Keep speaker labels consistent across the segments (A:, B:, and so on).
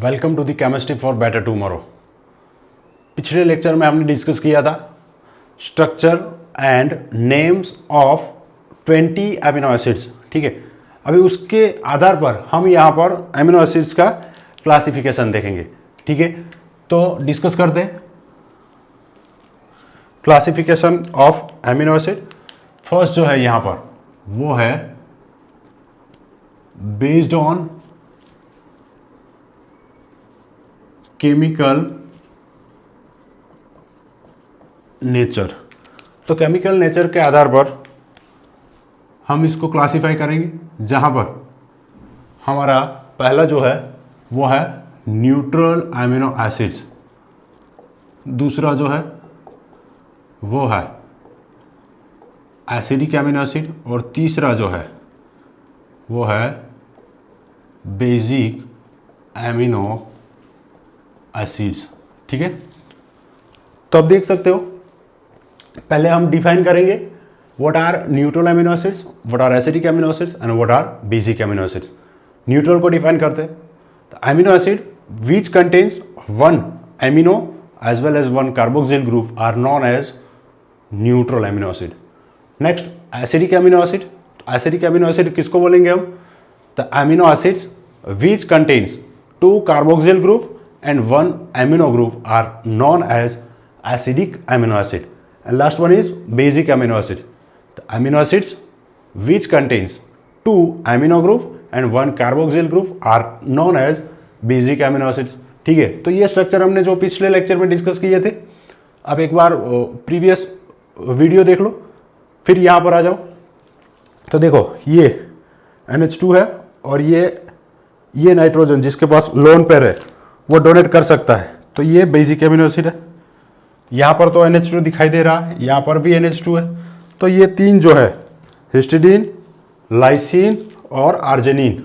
A: Welcome to the chemistry for better tomorrow. पिछले lecture में हमने डिस्कस किया था structure and names of 20 amino acids. ठीक है, अभी उसके आधार पर हम यहाँ पर अमीनो एसिड्स का क्लासिफिकेशन देखेंगे। ठीक है, तो डिस्कस करते हैं classification of amino acid. First जो है यहाँ पर वो है बेस्ड ऑन केमिकल नेचर। तो केमिकल नेचर के आधार पर हम इसको क्लासिफाई करेंगे, जहां पर हमारा पहला जो है वो है न्यूट्रल अमीनो एसिड्स, दूसरा जो है वो है एसिडिक अमीनो एसिड और तीसरा जो है वो है बेसिक अमीनो एसिड्स। ठीक है, तो अब देख सकते हो, पहले हम डिफाइन करेंगे what are neutral amino acids, what are acidic amino acids and what are basic amino acids. Neutral को डिफाइन करते हैं तो amino acid which contains one amino as well as one carboxyl group are known as neutral amino acid. Next acidic amino acid. Acidic amino acid किसको बोलेंगे हम? The amino acids which contains two carboxyl group and one amino group are known as acidic amino acid, and last one is basic amino acid. The amino acids which contains two amino group and one carboxyl group are known as basic amino acids. ठीक है, तो ये structure हमने जो पिछले lecture में discuss किए थे, अब एक बार प्रीवियस वीडियो देख लो, फिर यहाँ पर आ जाओ। तो देखो ये NH2 है और ये नाइट्रोजन जिसके पास लोन पेयर है वो डोनेट कर सकता है, तो ये बेसिक एमिनो एसिड है। यहाँ पर तो NH2 दिखाई दे रहा है, यहाँ पर भी NH2 है, तो ये तीन जो है हिस्टिडीन, लाइसिन और आर्जिनिन,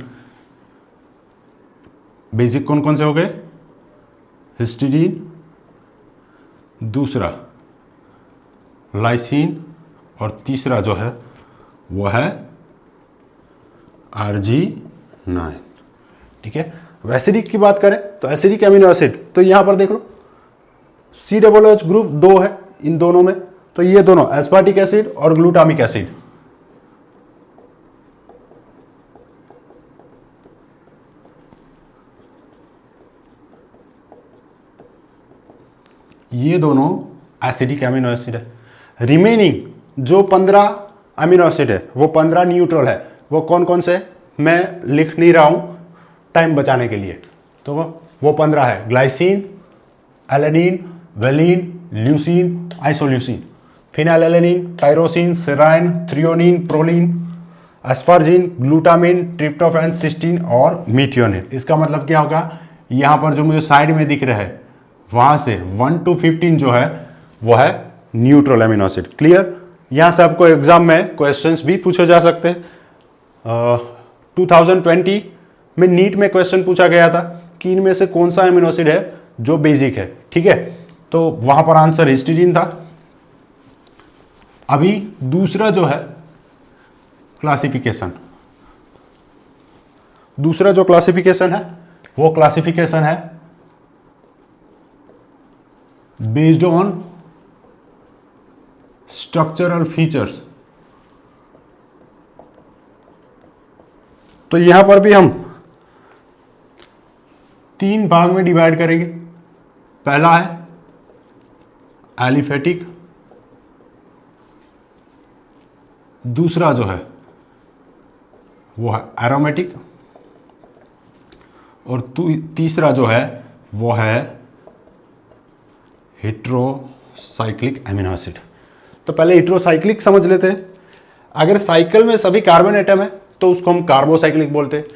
A: बेसिक कौन कौन से हो गए? हिस्टिडीन, दूसरा लाइसिन और तीसरा जो है वो है आर्जिनाइन। ठीक है, एसिडिक की बात करें तो एसिडिक अमीनो एसिड, तो यहां पर देख लो COOH ग्रुप 2 है इन दोनों में, तो ये दोनों एस्पार्टिक एसिड और ग्लूटामिक एसिड। ये दोनों एसिडिक अमीनो एसिड है। रिमेनिंग जो 15 अमीनो एसिड है वो 15 न्यूट्रल है। वो कौन कौन से मैं लिख नहीं रहा हूं टाइम बचाने के लिए, तो वो 15 है glycine, alanine, valine, leucine, isoleucine, phenylalanine, tyrosine, serine, threonine, proline, asparagine, glutamine, tryptophan, cysteine और मीथियोनिन। इसका मतलब क्या होगा? यहाँ पर जो मुझे साइड में दिख रहा है वहां से 1 to 15 जो है वो है न्यूट्रल अमीनो एसिड। क्लियर? यहाँ से आपको एग्जाम में क्वेश्चंस भी पूछे जा सकते हैं। 2020 में नीट में क्वेश्चन पूछा गया था कि इनमें से कौन सा अमीनो एसिड है जो बेसिक है। ठीक है, तो वहां पर आंसर हिस्टिडीन था। अभी दूसरा जो है क्लासिफिकेशन, दूसरा जो क्लासिफिकेशन है वो क्लासिफिकेशन है बेस्ड ऑन स्ट्रक्चरल फीचर्स। तो यहां पर भी हम 3 भाग में डिवाइड करेंगे। पहला है एलिफेटिक, दूसरा जो है वो है एरोमेटिक और तीसरा जो है वो है हेट्रोसाइक्लिक अमीनो एसिड। तो पहले हेट्रोसाइक्लिक समझ लेते हैं। अगर साइकिल में सभी कार्बन एटम है तो उसको हम कार्बोसाइक्लिक बोलते हैं।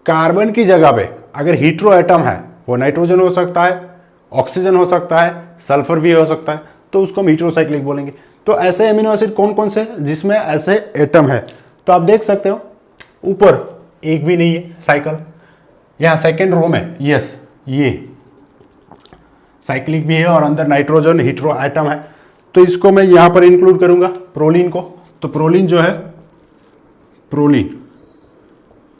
A: कार्बन की जगह पे अगर हीट्रो एटम है, वो नाइट्रोजन हो सकता है, ऑक्सीजन हो सकता है, सल्फर भी हो सकता है, तो उसको हम हीट्रोसाइक्लिक बोलेंगे। तो ऐसे अमीनो एसिड कौन कौन से जिसमें ऐसे एटम है, तो आप देख सकते हो ऊपर एक भी नहीं है साइकिल, यहां सेकेंड रो में यस ये साइक्लिक भी है और अंदर नाइट्रोजन हीट्रो एटम है, तो इसको मैं यहां पर इंक्लूड करूंगा प्रोलीन को। तो प्रोलीन जो है प्रोलीन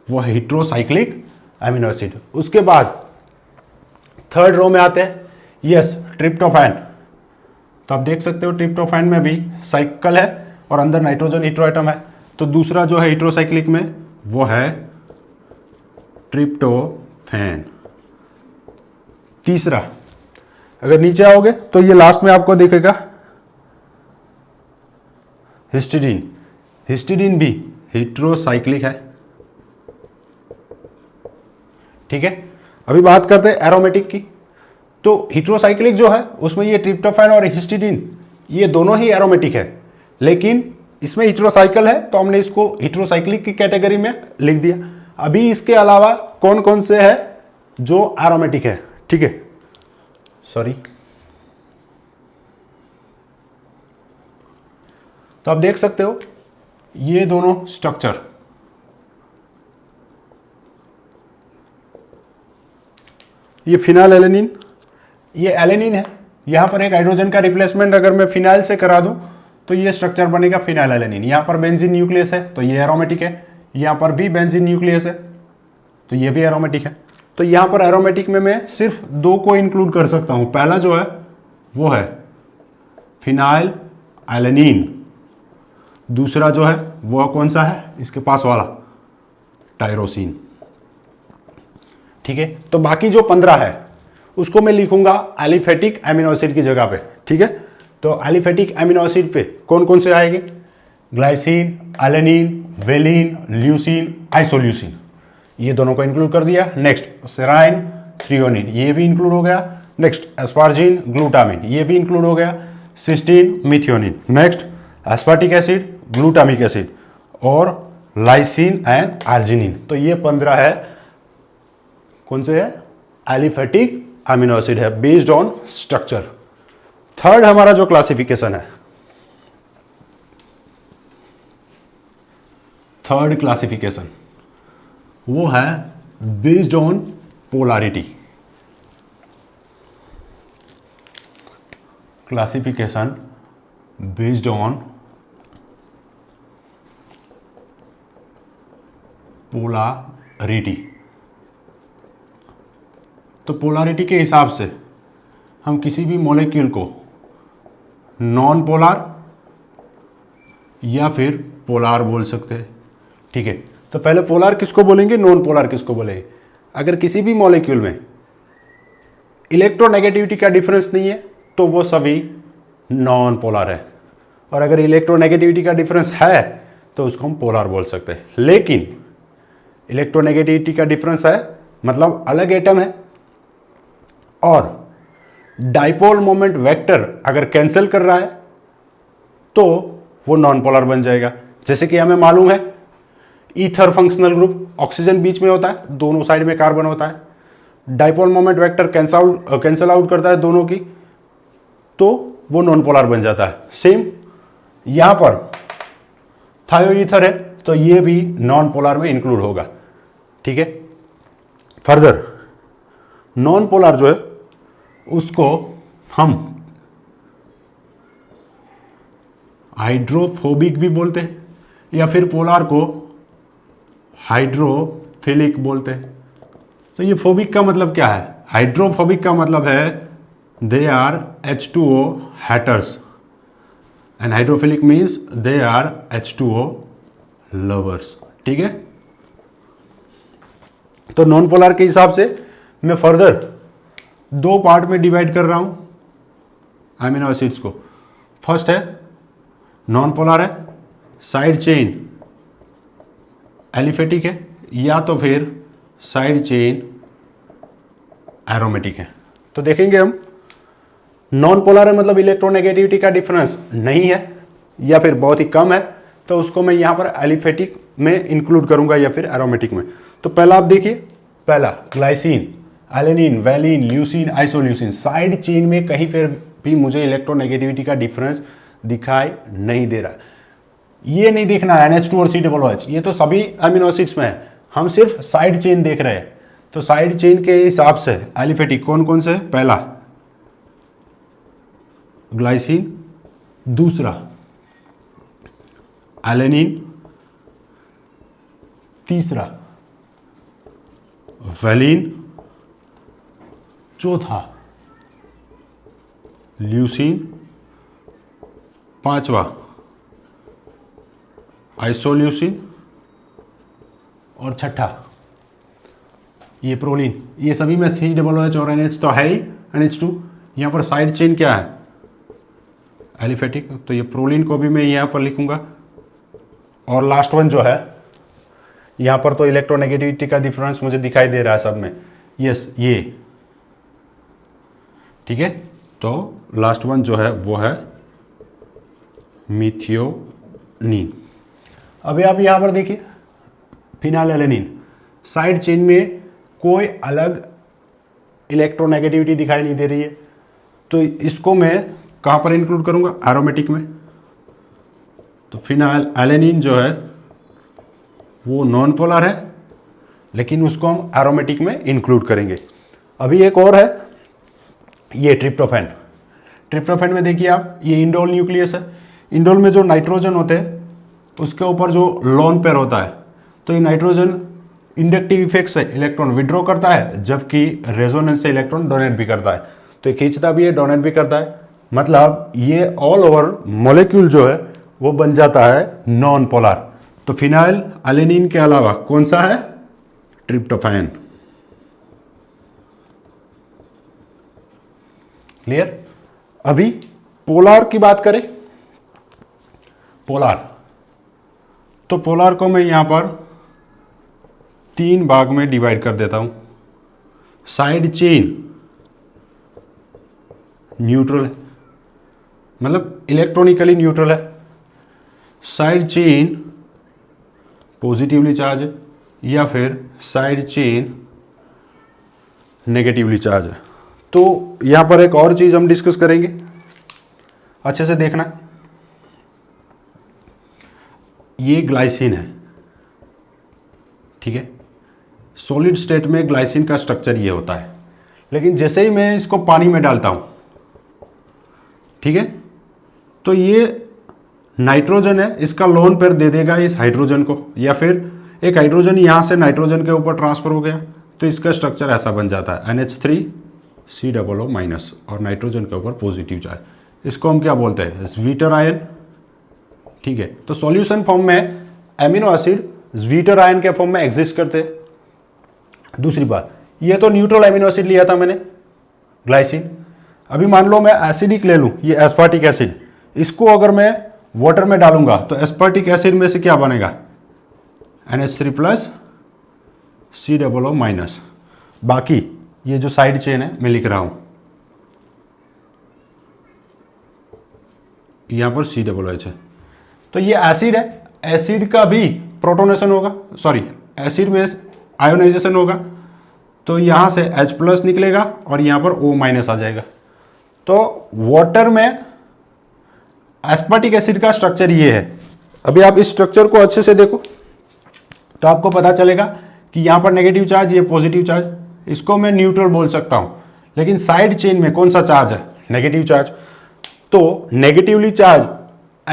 A: वो है हेट्रोसाइक्लिक अमीनो एसिड। उसके बाद थर्ड रो में आते हैं, यस ट्रिप्टोफैन। तो आप देख सकते हो ट्रिप्टोफैन में भी साइकिल है और अंदर नाइट्रोजन हेटेरोएटम है। तो दूसरा जो है हेटेरोसाइक्लिक में वो है ट्रिप्टोफैन। तीसरा, अगर नीचे आओगे तो ये लास्ट में आपको दिखेगा हिस्टिडीन। हिस्टिडीन भी हेटेरोसाइक्लिक है, ठीक है। अभी बात करते हैं एरोमेटिक की। तो हेटेरोसाइक्लिक जो है उसमें ये ट्रिप्टोफैन और हिस्टिडीन ये दोनों ही एरोमेटिक है, लेकिन इसमें हेटेरोसाइकिल है तो हमने इसको हेटेरोसाइक्लिक की कैटेगरी में लिख दिया। अभी इसके अलावा कौन कौन से है जो एरोमेटिक है, ठीक है, सॉरी। तो आप देख सकते हो ये दोनों स्ट्रक्चर, ये फिनाइल एलेनिन, ये एलेनिन है। यहां पर एक हाइड्रोजन का रिप्लेसमेंट अगर मैं फिनाइल से करा दूं तो ये स्ट्रक्चर बनेगा फिनाइल एलेनिन। यहां पर बेंजीन न्यूक्लियस है तो ये एरोमेटिक है, यहां पर भी बेंजीन न्यूक्लियस है तो ये भी एरोमेटिक है। तो यहां पर एरोमेटिक में मैं सिर्फ दो को इंक्लूड कर सकता हूं। पहला जो है वो है फिनाइल एलेनिन, दूसरा जो है वो कौन सा है, इसके पास वाला टायरोसिन, ठीक है। तो बाकी जो 15 है उसको मैं लिखूंगा एलिफेटिक एमिनो एसिड की जगह पे, ठीक है। तो एलिफेटिक एमिनो एसिड पे कौन कौन से आएंगे, glycine, alanine, valine, leucine, isoleucine, ये दोनों को इंक्लूड कर दिया। नेक्स्ट सेराइन, थ्रियोनिन, ये भी इंक्लूड हो गया। नेक्स्ट एस्पार्जिन, ग्लूटामिन, ये भी इंक्लूड हो गया। Cysteine, methionine. Next aspartic acid, glutamic acid और लाइसिन एंड आर्जिनिन। तो ये 15 है, कौन से है, एलिफेटिक अमीनो एसिड है बेस्ड ऑन स्ट्रक्चर। थर्ड हमारा जो क्लासिफिकेशन है, थर्ड क्लासिफिकेशन वो है based on polarity. Classification based on polarity. तो पोलैरिटी के हिसाब से हम किसी भी मॉलिक्यूल को नॉन पोलर या फिर पोलर बोल सकते हैं, ठीक है। तो पहले पोलर किसको बोलेंगे, नॉन पोलर किसको बोलेंगे। अगर किसी भी मॉलिक्यूल में इलेक्ट्रोनेगेटिविटी का डिफरेंस नहीं है तो वो सभी नॉन पोलर है, और अगर इलेक्ट्रोनेगेटिविटी का डिफरेंस है तो उसको हम पोलर बोल सकते हैं। लेकिन इलेक्ट्रोनेगेटिविटी का डिफरेंस है मतलब अलग एटम है, और डाइपोल मोमेंट वेक्टर अगर कैंसिल कर रहा है तो वो नॉन पोलर बन जाएगा। जैसे कि हमें मालूम है ईथर फंक्शनल ग्रुप, ऑक्सीजन बीच में होता है, दोनों साइड में कार्बन होता है। Dipole moment vector cancel out करता है दोनों की, तो वो नॉन पोलर बन जाता है। सेम यहां पर थायो ईथर है तो ये भी नॉन पोलर में इंक्लूड होगा, ठीक है। फर्दर नॉन पोलर जो है उसको हम हाइड्रोफोबिक भी बोलते हैं, या फिर पोलर को हाइड्रोफिलिक बोलते हैं। तो ये फोबिक का मतलब क्या है, हाइड्रोफोबिक का मतलब है they are H2O haters and hydrophilic means they are H2O lovers, ठीक है। तो नॉन पोलर के हिसाब से मैं फर्दर दो पार्ट में डिवाइड कर रहा हूं एमिनो एसिड्स को। फर्स्ट है नॉन पोलर है, साइड चेन एलिफेटिक है, या तो फिर साइड चेन एरोमेटिक है। तो देखेंगे हम नॉन पोलर है मतलब इलेक्ट्रोनेगेटिविटी का डिफरेंस नहीं है या फिर बहुत ही कम है, तो उसको मैं यहां पर एलिफेटिक में इंक्लूड करूंगा या फिर एरोमेटिक में। तो पहला आप देखिए, पहला glycine, alanine, valine, leucine, isoleucine, side chain में कहीं पर भी मुझे इलेक्ट्रोनेगेटिविटी का डिफरेंस दिखाई नहीं दे रहा। ये नहीं देखना NH2 और COOH, ये तो सभी अमीनो एसिड्स में है, हम सिर्फ साइड चेन देख रहे हैं। तो साइड चेन के हिसाब से एलिफेटिक कौन कौन से, पहला ग्लाइसिन, दूसरा एलेनिन, तीसरा वेलिन, चौथा ल्यूसीन, पांचवा आइसोल्यूसिन और छठा ये प्रोलीन। ये सभी में COOH और NH तो है ही, NH2। यहाँ पर साइड चेन क्या है, एलिफेटिक, तो ये प्रोलीन को भी मैं यहाँ पर लिखूंगा। और लास्ट वन जो है, यहाँ पर तो इलेक्ट्रोनेगेटिविटी का डिफरेंस मुझे दिखाई दे रहा है सब में, यस ये, ठीक है। तो लास्ट वन जो है वो है मिथियोनीन। अभी आप यहाँ पर देखिए फिनाइलएलेनिन, साइड चेन में कोई अलग इलेक्ट्रोनेगेटिविटी दिखाई नहीं दे रही है, तो इसको मैं कहाँ पर इंक्लूड करूँगा, एरोमेटिक में। तो फिनाइलएलेनिन जो है वो नॉन पोलर है, लेकिन उसको हम एरोमेटिक में इंक्लूड करेंगे। अभी एक और है, ये ट्रिप्टोफैन। ट्रिप्टोफैन में देखिए आप, ये इंडोल न्यूक्लियस है। इंडोल में जो नाइट्रोजन होते हैं उसके ऊपर जो लोन पेयर होता है, तो ये नाइट्रोजन इंडक्टिव इफेक्ट से इलेक्ट्रॉन विड्रॉ करता है, जबकि रेजोनेंस से इलेक्ट्रॉन डोनेट भी करता है। तो ये खींचता भी है, डोनेट भी करता है, मतलब ये ऑल ओवर मॉलिक्यूल जो है वो बन जाता है नॉन पोलर। तो फिनाइलएलेनिन के अलावा कौन सा है, ट्रिप्टोफैन। क्लियर। अभी पोलर की बात करें, पोलर, तो पोलर को मैं यहां पर 3 भाग में डिवाइड कर देता हूं। साइड चेन न्यूट्रल है, मतलब इलेक्ट्रॉनिकली न्यूट्रल है। साइड चेन पॉजिटिवली चार्ज है, या फिर साइड चेन नेगेटिवली चार्ज है। तो यहां पर एक और चीज हम डिस्कस करेंगे, अच्छे से देखना। ये ग्लाइसिन है, ठीक है। सॉलिड स्टेट में ग्लाइसिन का स्ट्रक्चर ये होता है, लेकिन जैसे ही मैं इसको पानी में डालता हूं, ठीक है, तो ये नाइट्रोजन है, इसका लोन पेयर दे देगा इस हाइड्रोजन को, या फिर एक हाइड्रोजन यहां से नाइट्रोजन के ऊपर ट्रांसफर हो गया, तो इसका स्ट्रक्चर ऐसा बन जाता है NH3COO- और नाइट्रोजन के ऊपर पॉजिटिव चार्ज। इसको हम क्या बोलते हैं, ज्वीटर आयन, ठीक है। तो सॉल्यूशन फॉर्म में एमिनो एसिड ज्वीटर आयन के फॉर्म में एग्जिस्ट करते हैं। दूसरी बात, ये तो न्यूट्रल एमिनो एसिड लिया था मैंने, ग्लाइसिन। अभी मान लो मैं एसिडिक ले लूं, ये एस्पार्टिक एसिड, इसको अगर मैं वाटर में डालूंगा तो एस्पार्टिक एसिड में से क्या बनेगा, NH3+COO-। बाकी ये जो साइड चेन है मैं लिख रहा हूं, यहां पर COOH है, तो ये एसिड है, एसिड का भी प्रोटोनेशन होगा, सॉरी एसिड में आयोनाइजेशन होगा, तो यहां से H+ निकलेगा और यहां पर O- आ जाएगा। तो वाटर में एस्पार्टिक एसिड का स्ट्रक्चर ये है। अभी आप इस स्ट्रक्चर को अच्छे से देखो तो आपको पता चलेगा कि यहां पर नेगेटिव चार्ज, ये पॉजिटिव चार्ज, इसको मैं न्यूट्रल बोल सकता हूं। लेकिन साइड चेन में कौन सा चार्ज है, नेगेटिव चार्ज। तो नेगेटिवली चार्ज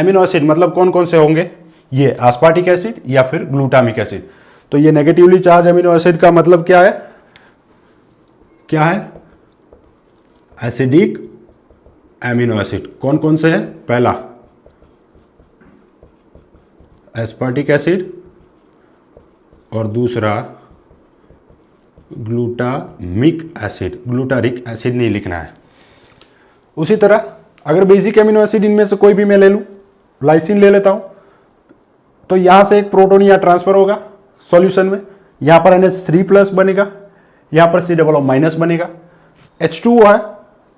A: एमिनो एसिड मतलब कौन कौन से होंगे, ये एस्पार्टिक एसिड या फिर ग्लूटामिक एसिड। तो ये नेगेटिवली चार्ज एमिनो एसिड का मतलब क्या है, क्या है, एसिडिक एमिनो एसिड। कौन कौन से है, पहला एस्पार्टिक एसिड और दूसरा ग्लूटामिक एसिड। ग्लूटारिक एसिड नहीं लिखना है। उसी तरह अगर बेसिक एमिनो एसिड इनमें से कोई भी मैं ले लूं, लाइसिन ले लेता हूं, तो यहां से एक प्रोटॉन यहां ट्रांसफर होगा सॉल्यूशन में, यहां पर NH3+ बनेगा, यहां पर COO- बनेगा। H2O है,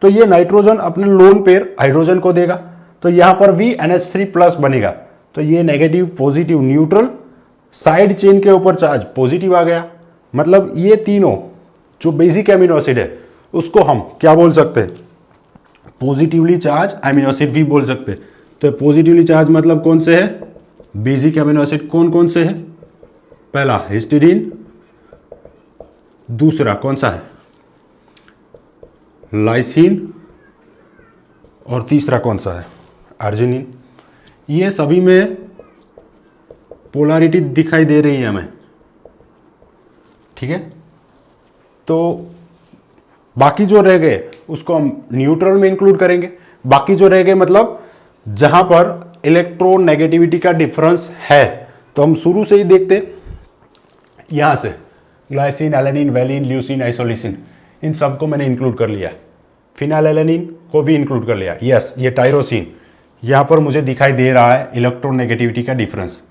A: तो ये नाइट्रोजन अपने लोन पेयर हाइड्रोजन को देगा, तो यहां पर भी NH3+ बनेगा। तो ये negative positive neutral, side chain के ऊपर चार्ज पॉजिटिव आ गया। मतलब ये तीनों जो बेसिक एमिनो एसिड है उसको हम क्या बोल सकते हैं, पॉजिटिवली चार्ज एमिनो एसिड भी बोल सकते हैं। तो पॉजिटिवली चार्ज मतलब कौन से है, बेसिक एमिनो एसिड कौन कौन से है, पहला हिस्टीडीन, दूसरा कौन सा है, लाइसिन, और तीसरा कौन सा है, अर्जिनिन। ये सभी में पोलैरिटी दिखाई दे रही है हमें, ठीक है। तो बाकी जो रह गए उसको हम न्यूट्रल में इंक्लूड करेंगे। बाकी जो रह गए मतलब जहां पर इलेक्ट्रोनेगेटिविटी का डिफरेंस है, तो हम शुरू से ही देखते यहां से ग्लाइसिन, एलेनिन, वेलिन, ल्यूसिन, आइसोलिसिन, इन सबको मैंने इंक्लूड कर लिया। फिनाइल एलेनिन को भी इंक्लूड कर लिया। यस, ये टायरोसिन, यहां पर मुझे दिखाई दे रहा है इलेक्ट्रोनेगेटिविटी का डिफरेंस।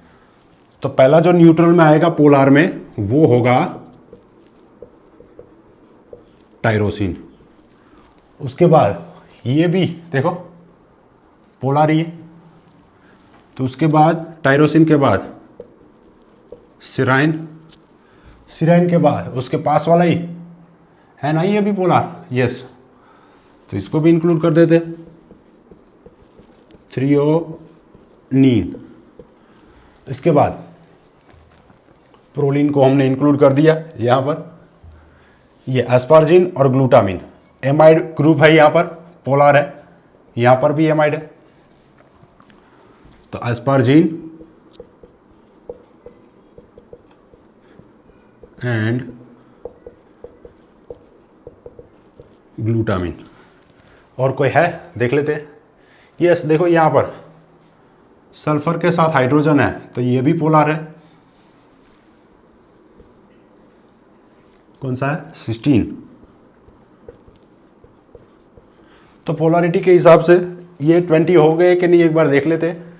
A: तो पहला जो न्यूट्रल में आएगा पोलार में वो होगा टायरोसिन। उसके बाद ये भी देखो पोलार ही है, तो उसके बाद टायरोसिन के बाद सिराइन, सिराइन के बाद उसके पास वाला ही है ना, ये भी पोलार। यस, तो इसको भी इंक्लूड कर देते, थ्रियोनीन। इसके बाद प्रोलिन को हमने इंक्लूड कर दिया यहां पर। ये एस्पार्जिन और ग्लूटामिन एमाइड ग्रुप है, यहां पर पोलार है, यहां पर भी एमाइड है। तो एस्पार्जिन एंड ग्लूटामिन। और कोई है देख लेते हैं। यस, देखो यहां पर सल्फर के साथ हाइड्रोजन है, तो ये भी पोलार है। कौन सा है? सिस्टीन। तो पोलैरिटी के हिसाब से ये 20 हो गए कि नहीं, एक बार देख लेते हैं।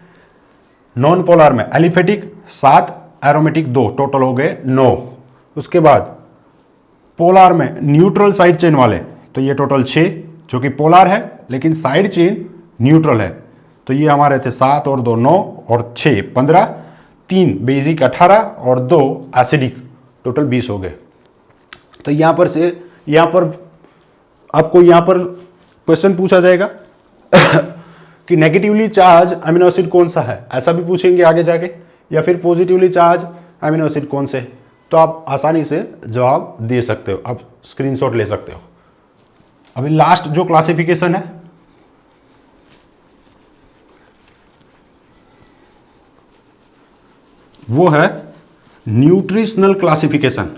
A: नॉन पोलर में एलिफेटिक 7, एरोमेटिक 2, टोटल हो गए 9। उसके बाद पोलर में न्यूट्रल साइड चेन वाले, तो ये टोटल 6, जो कि पोलर है लेकिन साइड चेन न्यूट्रल है। तो ये हमारे थे 7 और 2 9 और 6 15, 3 बेसिक 18 और 2 एसिडिक, टोटल 20 हो गए। तो यहां पर से यहां पर आपको यहां पर क्वेश्चन पूछा जाएगा कि नेगेटिवली चार्ज अमीनो एसिड कौन सा है, ऐसा भी पूछेंगे आगे जाके, या फिर पॉजिटिवली चार्ज अमीनो एसिड कौन से, तो आप आसानी से जवाब दे सकते हो, आप स्क्रीनशॉट ले सकते हो। अभी लास्ट जो क्लासिफिकेशन है वो है न्यूट्रिशनल क्लासिफिकेशन।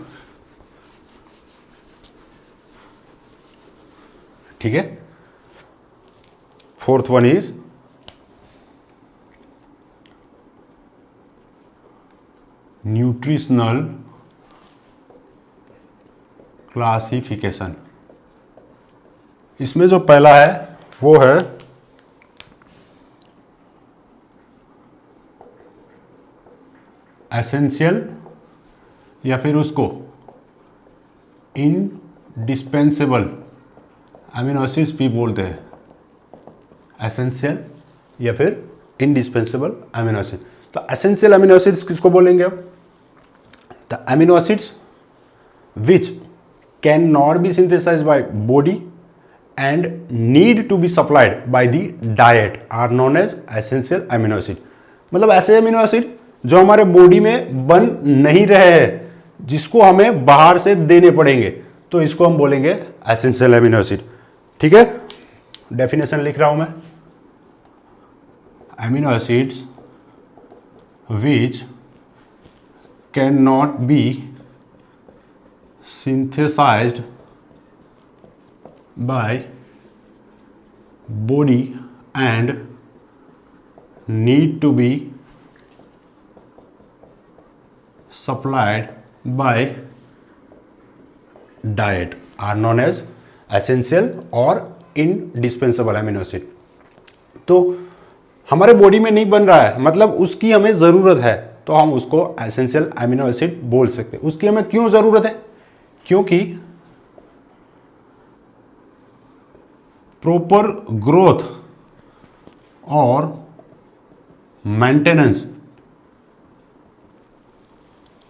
A: ठीक है, fourth one is nutritional classification. इसमें जो पहला है वो है एसेंशियल, या फिर उसको इनडिस्पेंसेबल अमीनो एसिड्स भी बोलते हैं। एसेंशियल या फिर इनडिस्पेंसेबल अमीनो एसिड। तो एसेंशियल अमीनो एसिड्स किसको बोलेंगे अब? The amino acids which can not be synthesized by body and need to be supplied by the diet are known as essential amino acid. मतलब ऐसे amino acid जो हमारे body में बन नहीं रहे हैं, जिसको हमें बाहर से देने पड़ेंगे, तो इसको हम बोलेंगे एसेंशियल अमीनो एसिड। ठीक है, डेफिनेशन लिख रहा हूं मैं। Amino acids which can not B synthesized by body and need to be supplied by diet are known as essential और indispensable amino acid। तो हमारे बॉडी में नहीं बन रहा है, मतलब उसकी हमें ज़रूरत है, तो हम उसको एसेंशियल अमीनो एसिड बोल सकते हैं। उसकी हमें क्यों ज़रूरत है? क्योंकि प्रॉपर ग्रोथ और मेंटेनेंस,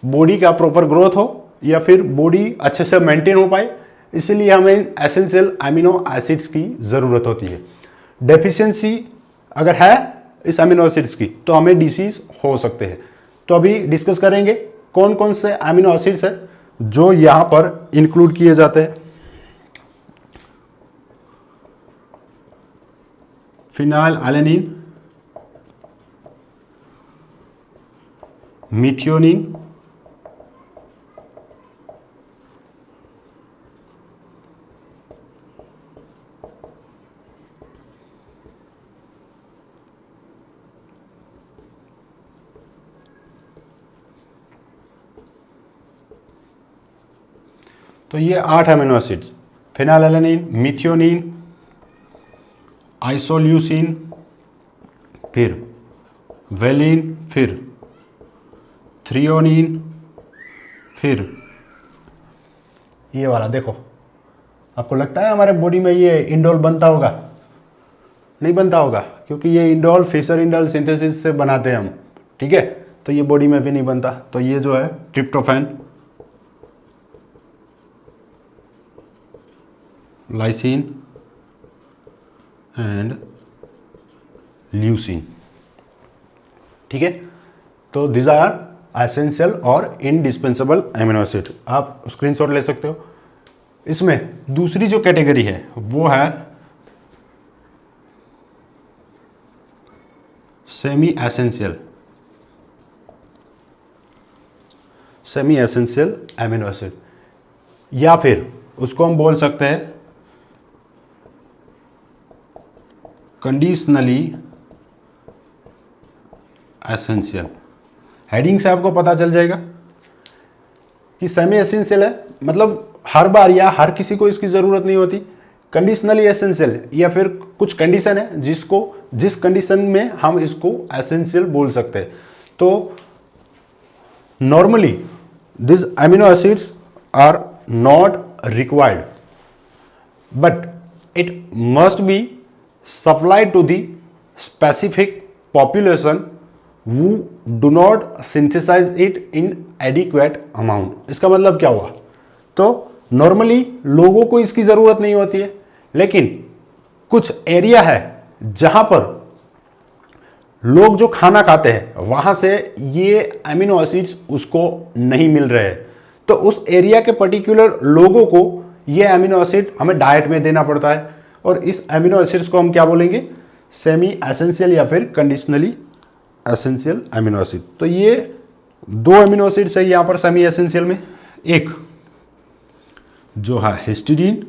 A: बॉडी का प्रॉपर ग्रोथ हो या फिर बॉडी अच्छे से मेंटेन हो पाए, इसलिए हमें एसेंशियल अमीनो एसिड्स की ज़रूरत होती है। डेफिशिएंसी अगर है इस अमीनो एसिड्स की, तो हमें डिसीज हो सकते हैं। तो अभी डिस्कस करेंगे कौन कौन से अमीनो एसिड्स हैं जो यहां पर इंक्लूड किए जाते हैं। फिनाइल एलेनिन, मिथियोनिन, तो ये 8 अमीनो एसिड्स, फिनाइलैलेनिन, मिथियोनिन, आइसोल्यूसिन, फिर वेलिन, फिर थ्रियोनिन, फिर ये वाला देखो। आपको लगता है हमारे बॉडी में ये इंडोल बनता होगा? नहीं बनता होगा, क्योंकि ये इंडोल फिशर इंडोल सिंथेसिस से बनाते हैं हम, ठीक है। तो ये बॉडी में भी नहीं बनता। तो ये जो है ट्रिप्टोफैन, लाइसिन एंड ल्यूसिन, ठीक है। तो दिस आर एसेंशियल और इंडिस्पेंसेबल एमिनो एसिड। आप स्क्रीनशॉट ले सकते हो। इसमें दूसरी जो कैटेगरी है वो है सेमी एसेंशियल एमिनो एसिड, या फिर उसको हम बोल सकते हैं कंडीशनली एसेंशियल। हेडिंग से आपको पता चल जाएगा कि सेमी एसेंशियल है, मतलब हर बार या हर किसी को इसकी जरूरत नहीं होती। कंडीशनली एसेंशियल या फिर कुछ कंडीशन है जिस कंडीशन में हम इसको एसेंशियल बोल सकते हैं। तो normally this amino acids are not required, but it must be supplied to the specific population who do not synthesize it in adequate amount। इसका मतलब क्या हुआ? तो नॉर्मली लोगों को इसकी जरूरत नहीं होती है, लेकिन कुछ एरिया है जहां पर लोग जो खाना खाते हैं वहां से ये अमीनो एसिड्स उसको नहीं मिल रहे हैं। तो उस एरिया के पर्टिकुलर लोगों को ये अमीनो एसिड हमें डाइट में देना पड़ता है, और इस अमीनो एसिड्स को हम क्या बोलेंगे? सेमी एसेंशियल या फिर कंडीशनली एसेंशियल अमीनो एसिड। तो ये दो अमीनो एसिड्स है यहां पर सेमी एसेंशियल में, एक जो है हिस्टीडीन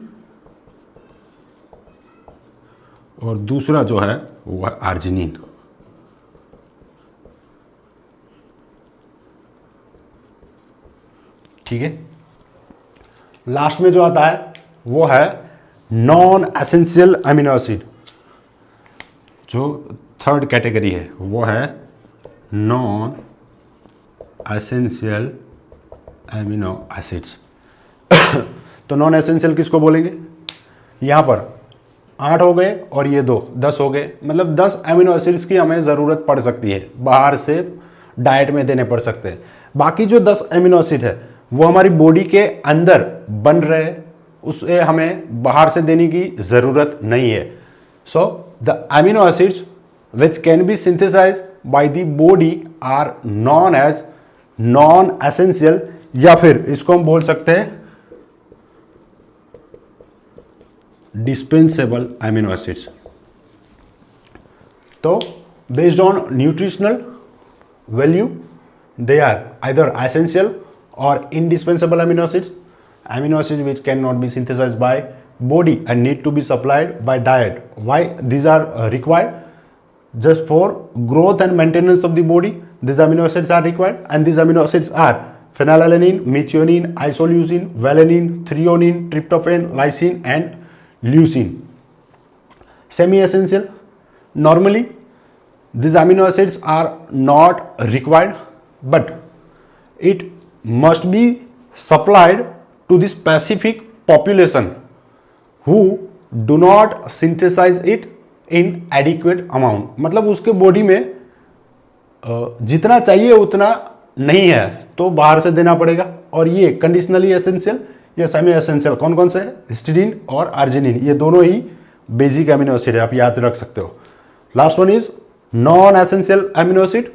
A: और दूसरा जो है वो है आर्जिनिन। ठीक है। लास्ट में जो आता है वो है नॉन एसेंशियल अमीनो एसिड। जो थर्ड कैटेगरी है वो है नॉन एसेंशियल एमिनो एसिड्स। तो नॉन एसेंशियल किसको बोलेंगे? यहां पर 8 हो गए और ये 2 10 हो गए, मतलब 10 एमिनो एसिड्स की हमें ज़रूरत पड़ सकती है, बाहर से डाइट में देने पड़ सकते हैं। बाकी जो 10 एमिनो एसिड है वो हमारी बॉडी के अंदर बन रहे हैं, उसे हमें बाहर से देने की ज़रूरत नहीं है। So the amino acids which can be synthesized by the body are known as non essential, या फिर इसको हम बोल सकते हैं डिस्पेंसेबल अमीनो एसिड्स। तो based on nutritional value they are either essential or indispensable amino acids which cannot be synthesized by body and need to be supplied by diet. Why these are required? Just for growth and maintenance of the body, these amino acids are required, and these amino acids are phenylalanine, methionine, isoleucine, valine, threonine, tryptophan, lysine and leucine. Semi-essential. Normally, these amino acids are not required, but it must be supplied to the specific population who do not synthesize it in adequate amount. मतलब उसके body में जितना चाहिए उतना नहीं है तो बाहर से देना पड़ेगा। और ये कंडीशनली एसेंशियल या सेमी एसेंशियल कौन कौन से है? हिस्टीडीन और आर्जिनिन, ये दोनों ही बेसिक एमिनो एसिड है, आप याद रख सकते हो। Last one is non essential amino acid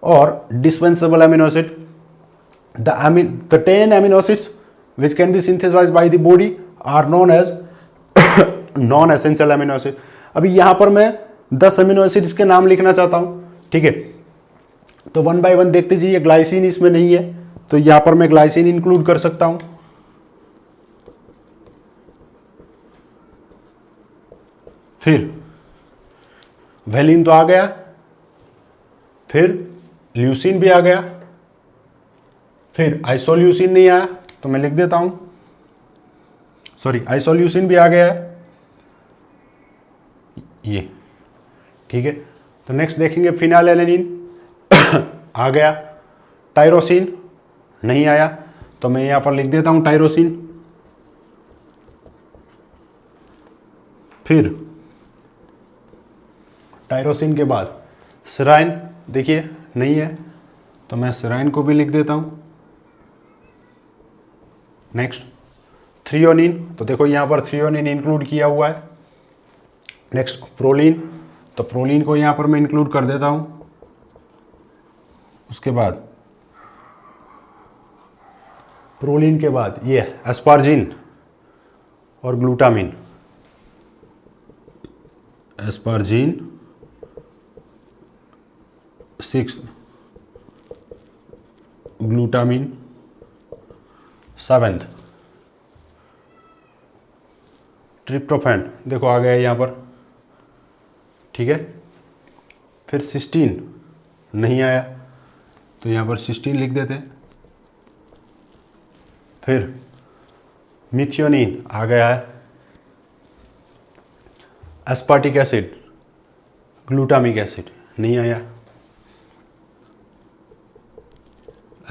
A: और dispensable amino acid. The 10 amino acids which can be synthesized by the body are known as non essential amino acid। अभी यहां पर मैं 10 अमीनो एसिड्स के नाम लिखना चाहता हूं, ठीक है। तो 1 बाय 1 देखते जाइए। ग्लाइसिन इसमें नहीं है तो यहां पर मैं ग्लाइसिन इंक्लूड कर सकता हूं। फिर वेलिन तो आ गया, फिर ल्यूसिन भी आ गया, फिर आइसोल्यूसिन नहीं आया तो मैं लिख देता हूं सॉरी आइसोल्यूसिन भी आ गया है ये, ठीक है। तो नेक्स्ट देखेंगे फिनाइलएलेनिन आ गया, टायरोसिन नहीं आया, तो मैं यहां पर लिख देता हूं टायरोसिन। फिर टायरोसिन के बाद सेराइन, देखिए नहीं है, तो मैं सेराइन को भी लिख देता हूं। नेक्स्ट थ्रियोनिन, तो देखो यहां पर थ्रियोनिन इंक्लूड किया हुआ है। नेक्स्ट प्रोलीन, तो प्रोलीन को यहां पर मैं इंक्लूड कर देता हूं। उसके बाद प्रोलीन के बाद ये एस्पार्जिन और ग्लूटामिन, एस्पार्जिन 6, ग्लूटामिन 7, ट्रिप्टोफैन देखो आ गया यहाँ पर, ठीक है। फिर सिस्टीन नहीं आया, तो यहाँ पर सिस्टीन लिख देते हैं। फिर मिथियोनिन आ गया है, एस्पार्टिक एसिड, ग्लूटामिक एसिड नहीं आया,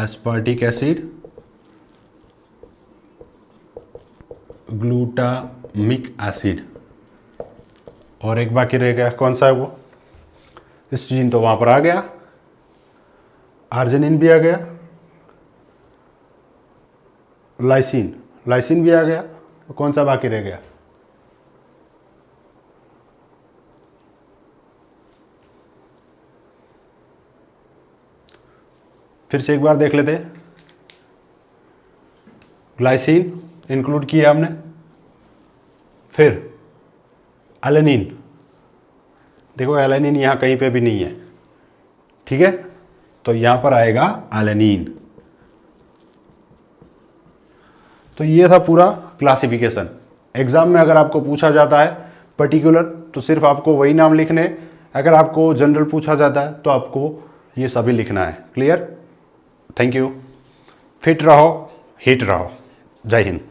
A: एस्पार्टिक एसिड, ग्लूटामिक एसिड, और एक बाकी रह गया, कौन सा है वो, हिस्टीडीन तो वहां पर आ गया, आर्जिनिन भी आ गया, लाइसिन, लाइसिन भी आ गया, तो कौन सा बाकी रह गया, फिर से एक बार देख लेते हैं। ग्लाइसिन इंक्लूड किया हमने, फिर एलेनिन, देखो एलेनिन यहां कहीं पे भी नहीं है, ठीक है, तो यहां पर आएगा एलेनिन। तो ये था पूरा क्लासिफिकेशन। एग्जाम में अगर आपको पूछा जाता है पर्टिकुलर, तो सिर्फ आपको वही नाम लिखने, अगर आपको जनरल पूछा जाता है तो आपको ये सभी लिखना है। क्लियर? Thank you. फिट रहो, हिट रहो। जय हिंद।